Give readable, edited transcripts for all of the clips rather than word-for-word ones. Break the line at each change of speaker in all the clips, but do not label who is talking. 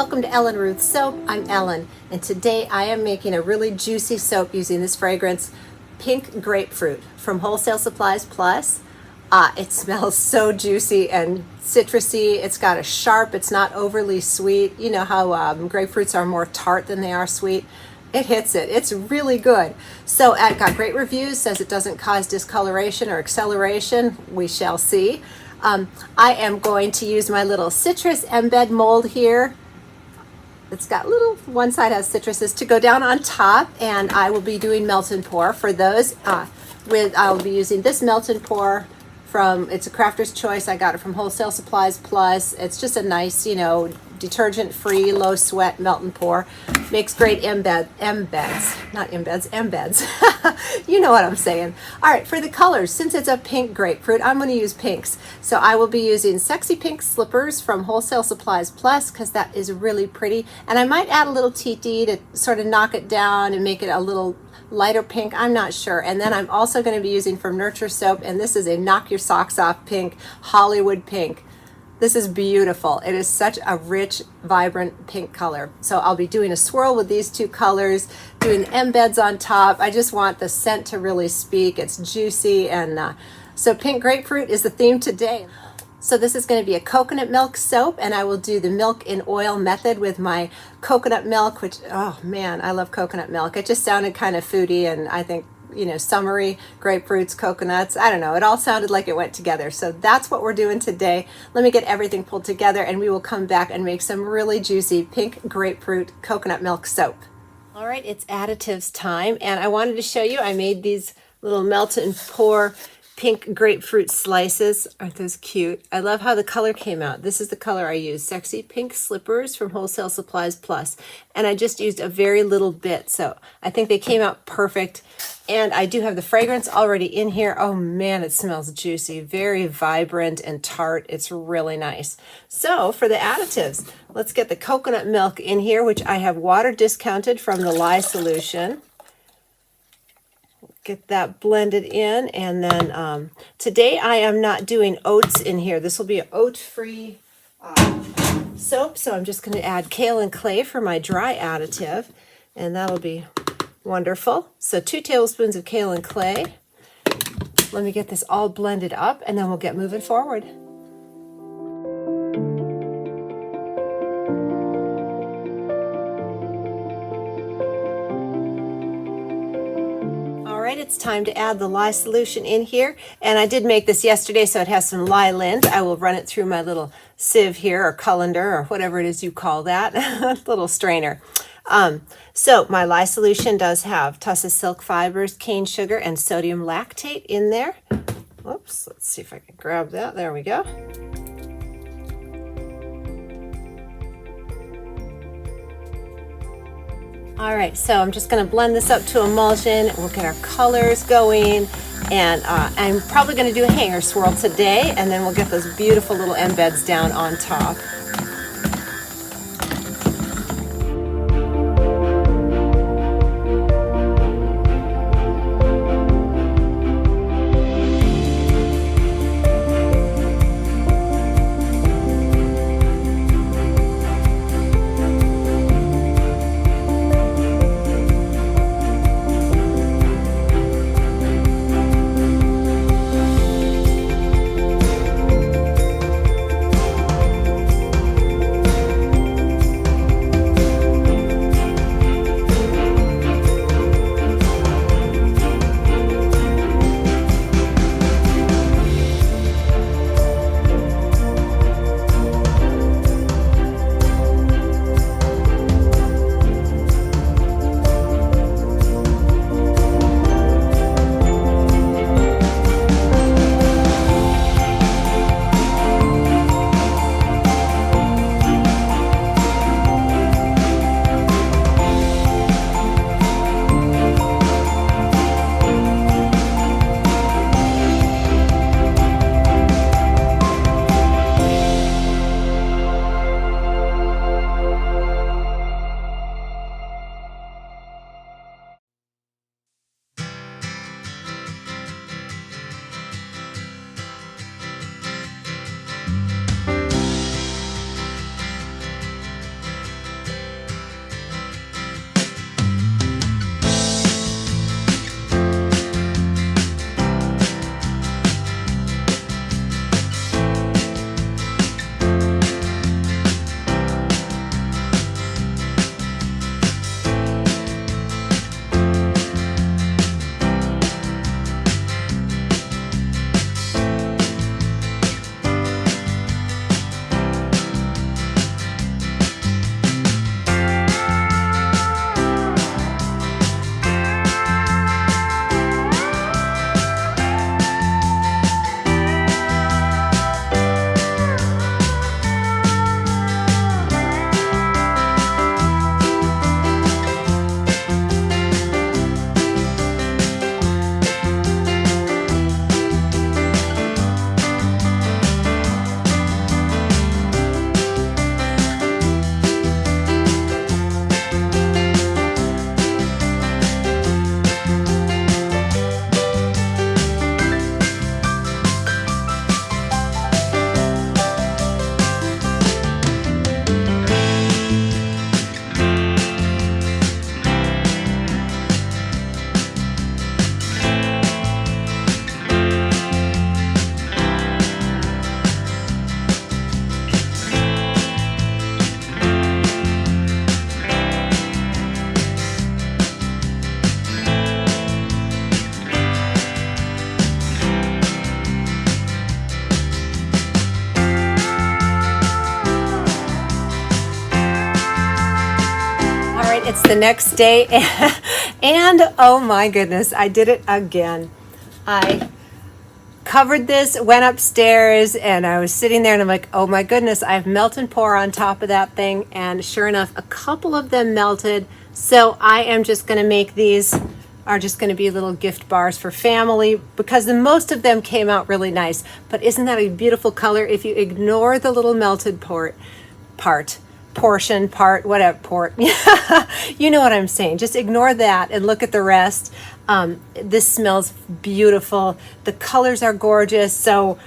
Welcome to Ellen Ruth Soap. I'm Ellen, and today I am making a really juicy soap using this fragrance, Pink Grapefruit from Wholesale Supplies Plus. It smells so juicy and citrusy. It's got a sharp, it's not overly sweet. You know how grapefruits are more tart than they are sweet. It hits it. It's really good. So it got great reviews, says it doesn't cause discoloration or acceleration. We shall see. I am going to use my little citrus embed mold here. It's got little, one side has citruses to go down on top, and I will be doing melt and pour for those. I'll be using this melt and pour from, it's a crafter's choice. I got it from Wholesale Supplies Plus. It's just a nice, detergent-free, low sweat melt and pour. Makes great embeds. You know what I'm saying. All right, for the colors, since it's a pink grapefruit, I'm going to use pinks. So I will be using Sexy Pink Slippers from Wholesale Supplies Plus because that is really pretty. And I might add a little TT to sort of knock it down and make it a little lighter pink. I'm not sure. And then I'm also going to be using from Nurture Soap, and this is a Knock Your Socks Off pink, Hollywood pink. This is beautiful. It is such a rich, vibrant pink color. So I'll be doing a swirl with these two colors, doing embeds on top. I just want the scent to really speak. It's juicy, and so pink grapefruit is the theme today. So this is going to be a coconut milk soap, and I will do the milk in oil method with my coconut milk, which, oh man, I love coconut milk. It just sounded kind of foodie, and I think, summery, grapefruits, coconuts, I don't know, it all sounded like it went together. So that's what we're doing today. Let me get everything pulled together, and we will come back and make some really juicy pink grapefruit coconut milk soap. All right, it's additives time, and I wanted to show you, I made these little melt and pour pink grapefruit slices. Aren't those cute? I love how the color came out. This is the color I used, Sexy Pink Slippers from Wholesale Supplies Plus. And I just used a very little bit, so I think they came out perfect. And I do have the fragrance already in here. Oh man, it smells juicy, very vibrant and tart. It's really nice. So for the additives, let's get the coconut milk in here, which I have water discounted from the lye solution. Get that blended in, and then today I am not doing oats in here. This will be an oat-free soap, so I'm just going to add kale and clay for my dry additive, and that'll be wonderful. So 2 tablespoons of kale and clay. Let me get this all blended up, and then we'll get moving forward. It's time to add the lye solution in here, and I did make this yesterday, so it has some lye lint. I will run it through my little sieve here, or colander, or whatever it is you call that, little strainer. So my lye solution does have Tussa silk fibers, cane sugar, and sodium lactate in there. Whoops, let's see if I can grab that. There we go. All right, so I'm just going to blend this up to emulsion. We'll get our colors going, and I'm probably going to do a hanger swirl today, and then we'll get those beautiful little embeds down on top. the next day, and oh my goodness, I did it again. I covered this, went upstairs, and I was sitting there and I'm like, oh my goodness, I have melt and pour on top of that thing. And sure enough, a couple of them melted. So I am just going to make these are just going to be little gift bars for family because most of them came out really nice. But isn't that a beautiful color? If you ignore the little melted portion, whatever, port. You know what I'm saying. Just ignore that and look at the rest. This smells beautiful. The colors are gorgeous. So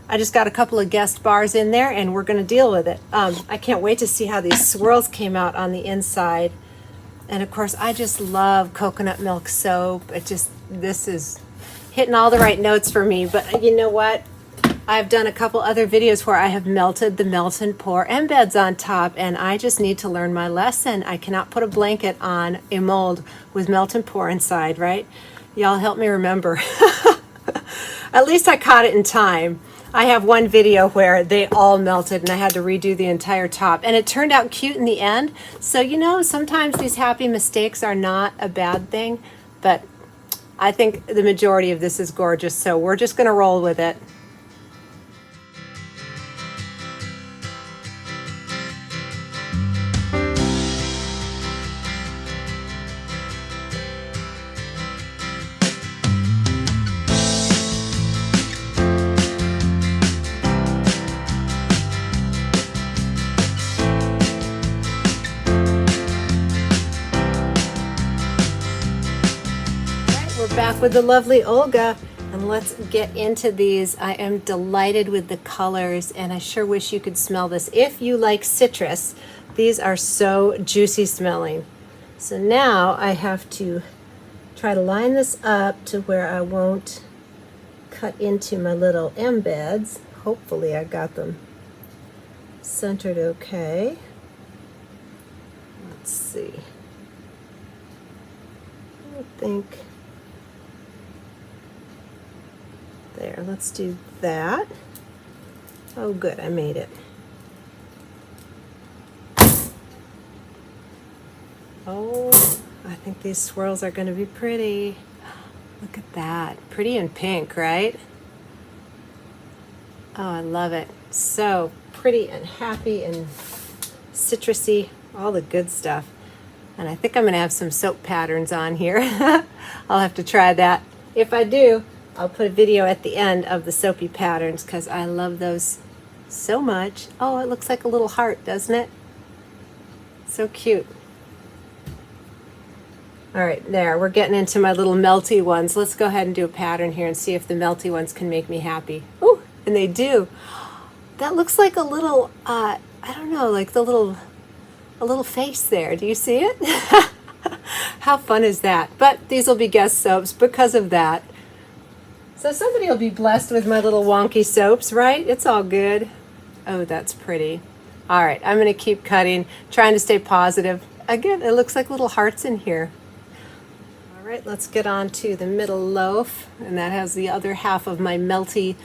I just got a couple of guest bars in there and we're going to deal with it. I can't wait to see how these swirls came out on the inside. And of course, I just love coconut milk soap. This is hitting all the right notes for me. But you know what? I've done a couple other videos where I have melted the melt and pour embeds on top, and I just need to learn my lesson. I cannot put a blanket on a mold with melt and pour inside, right? Y'all help me remember. At least I caught it in time. I have one video where they all melted and I had to redo the entire top, and it turned out cute in the end. So, you know, sometimes these happy mistakes are not a bad thing, but I think the majority of this is gorgeous. So we're just going to roll with it. Back with the lovely Olga, and let's get into these. I am delighted with the colors, and I sure wish you could smell this. If you like citrus, these are so juicy smelling. So now I have to try to line this up to where I won't cut into my little embeds. Hopefully I got them centered okay. Let's see. I think there, let's do that. Oh good, I made it. Oh, I think these swirls are going to be pretty. Look at that. Pretty in pink, right? Oh, I love it. So pretty and happy and citrusy, all the good stuff. And I think I'm going to have some soap patterns on here. I'll have to try that. If I do, I'll put a video at the end of the soapy patterns because I love those so much. Oh, it looks like a little heart, doesn't it? So cute. All right, there, we're getting into my little melty ones. Let's go ahead and do a pattern here and see if the melty ones can make me happy. Ooh, and they do. That looks like a little, I don't know, like a little face there. Do you see it? How fun is that? But these will be guest soaps because of that. So somebody will be blessed with my little wonky soaps, right? It's all good. Oh, that's pretty. All right, I'm going to keep cutting, trying to stay positive. Again, it looks like little hearts in here. All right, let's get on to the middle loaf, and that has the other half of my melty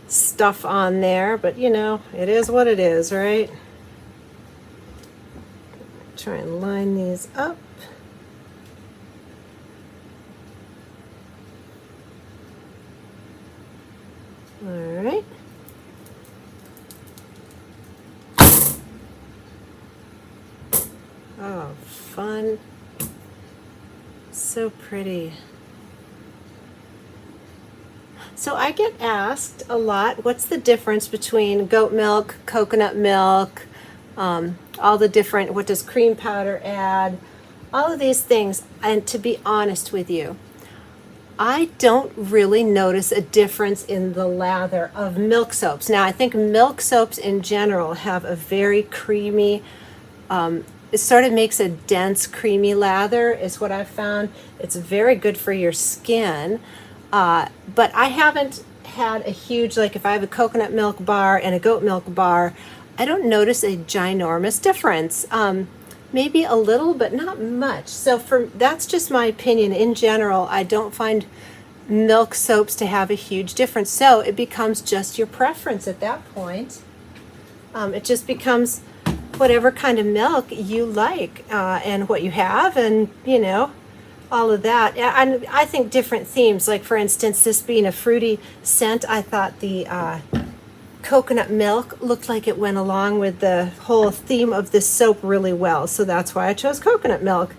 stuff on there, but you know, it is what it is, right? Try and line these up. All right. Oh, fun. So pretty. So I get asked a lot, what's the difference between goat milk, coconut milk, all the different, what does cream powder add, all of these things. And to be honest with you, I don't really notice a difference in the lather of milk soaps. Now, I think milk soaps in general have a very creamy, it sort of makes a dense, creamy lather is what I've found. It's very good for your skin, but I haven't had a huge, like if I have a coconut milk bar and a goat milk bar, I don't notice a ginormous difference. Maybe a little, but not much. So that's just my opinion. In general, I don't find milk soaps to have a huge difference. So it becomes just your preference at that point. It just becomes whatever kind of milk you like, and what you have, and you know, all of that. And I think different themes, like for instance, this being a fruity scent, I thought the coconut milk looked like it went along with the whole theme of this soap really well. So that's why I chose coconut milk.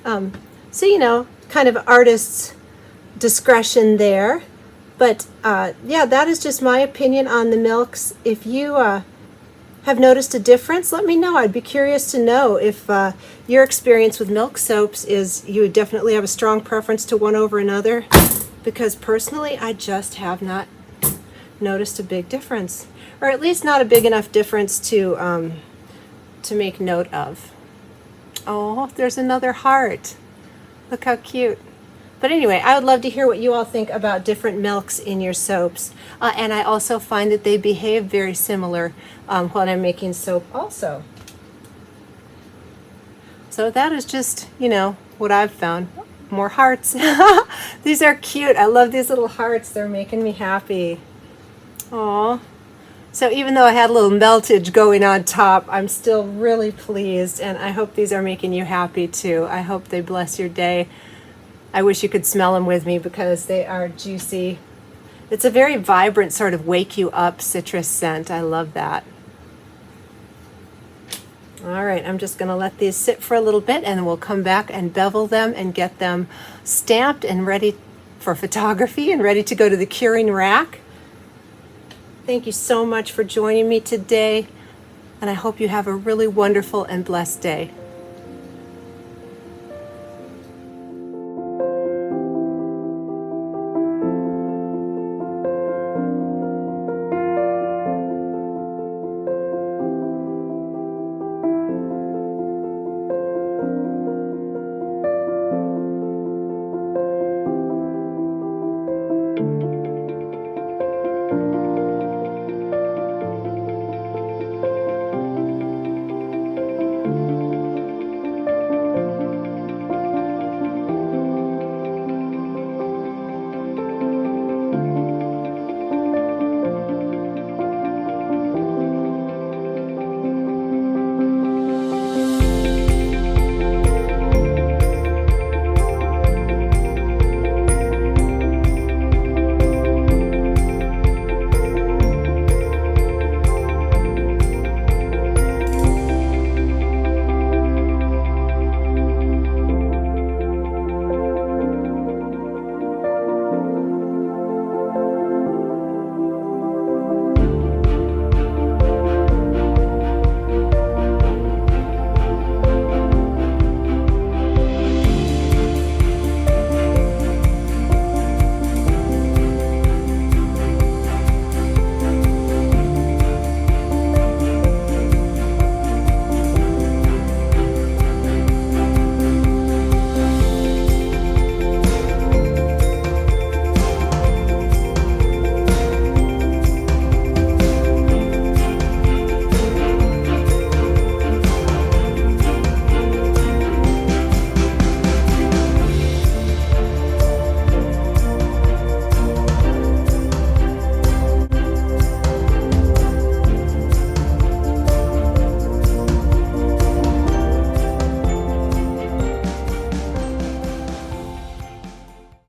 So, you know, kind of artist's discretion there. But yeah, that is just my opinion on the milks. If you have noticed a difference, let me know. I'd be curious to know if your experience with milk soaps is you definitely have a strong preference to one over another, because personally I just have not noticed a big difference, or at least not a big enough difference to make note of. Oh, there's another heart. Look how cute. But anyway, I would love to hear what you all think about different milks in your soaps. And I also find that they behave very similar when I'm making soap also. So that is just, you know, what I've found. More hearts. These are cute. I love these little hearts. They're making me happy. Aww. So even though I had a little meltage going on top, I'm still really pleased. And I hope these are making you happy too. I hope they bless your day. I wish you could smell them with me because they are juicy. It's a very vibrant sort of wake you up citrus scent. I love that. All right, I'm just gonna let these sit for a little bit and then we'll come back and bevel them and get them stamped and ready for photography and ready to go to the curing rack. Thank you so much for joining me today, and I hope you have a really wonderful and blessed day.